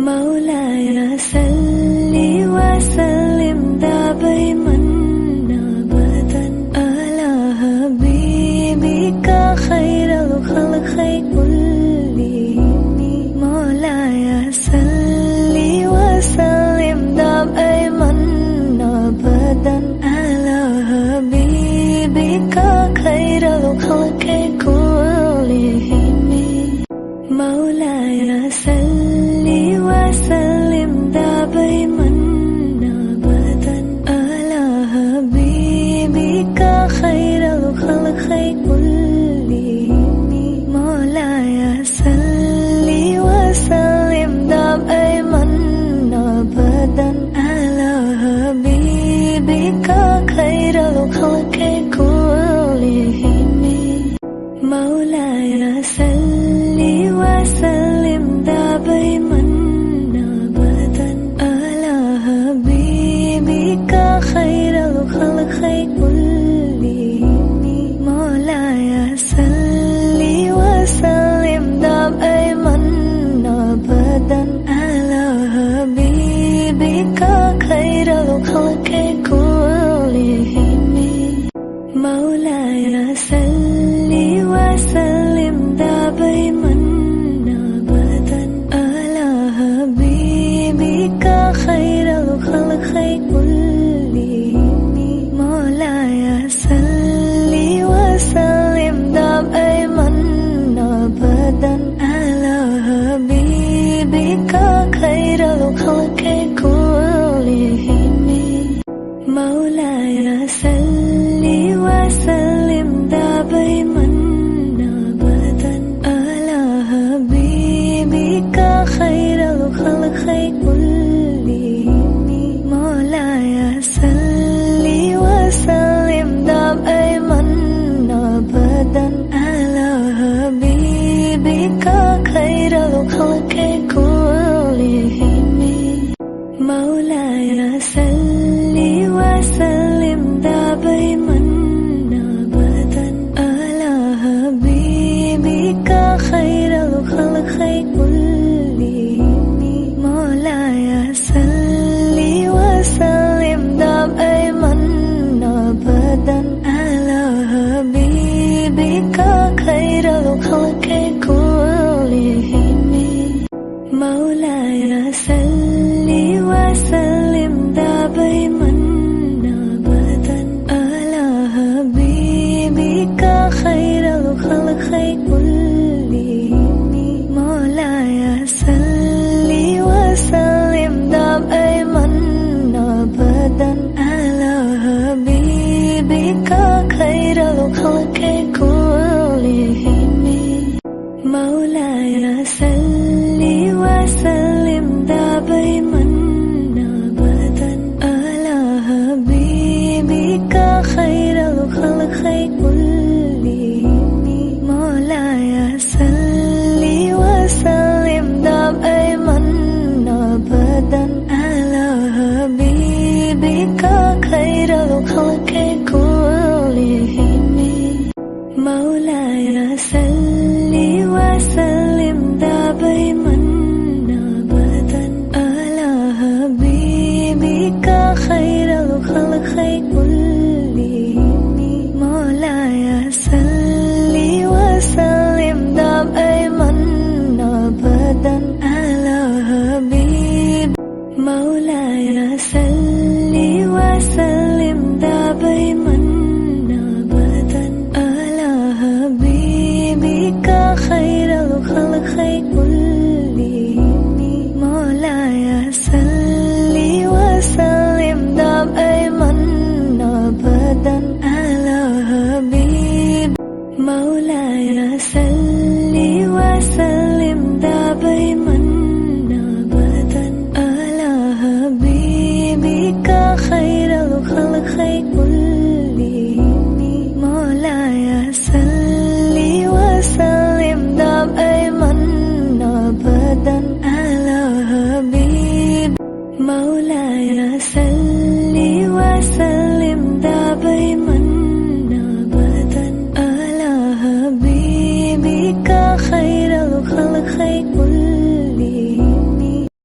مولاي صل وسلم دائما أبدا على حبيبك خير الخلق كلهم. مولاي صل وسلم دائما أبدا على حبيبك خير الخلق كلهم. مولاي صل وسلم دائما أبدا على حبيبك خير الخلق كلهم. مولاي صل وسلم دائما أبدا على حبيبك خير الخلق كلهم. مولاي صل وسلم دائما أبدا على حبيبك خير الخلق كلهم. مولاي صل وسلم دائما أبدا على حبيبك خير الخلق كلهم. مولاي صل وسلم دائما أبدا على حبيبك خير الخلق كلهم. مولاي صل وسلم دائما أبدا على حبيبك خير الخلق كلهم. مولاي صل وسلم دائما أبدا على حبيبك خير الخلق كلهم. مولاي صل وسلم دائما أبدا على حبيبك خير الخلق كلهم. مولاي صل وسلم دائما أبدا على حبيبك خير الخلق كلهم. مولاي صل وسلم دائما أبدا على حبيبك خير الخلق كلهم. مولاي صل وسلم دائما أبدا على حبيبك خير الخلق كلهم. مولاي صل وسلم دائما أبدا على حبيبك خير الخلق كلهم. مولاي صل وسلم دائما أبدا على حبيبك خير الخلق كلهم. مولاي صل وسلم دائما أبدا على حبيبك خير الخلق كلهم. مولاي صل وسلم دائما أبدا على حبيبك خير الخلق كلهم. مولاي صل وسلم دائما أبدا على حبيب. مولاي صل وسلم دائما أبدا على حبيبك خير الخلق كلهم. مولاي صل وسلم دائما أبدا على حبيب. مولاي صل وسلم دائما أبدا على حبيبك خير الخلق كلهم. مولاي صل وسلم دائما أبدا على حبيب. مولاي صل وسلم دائما أبدا على حبيبك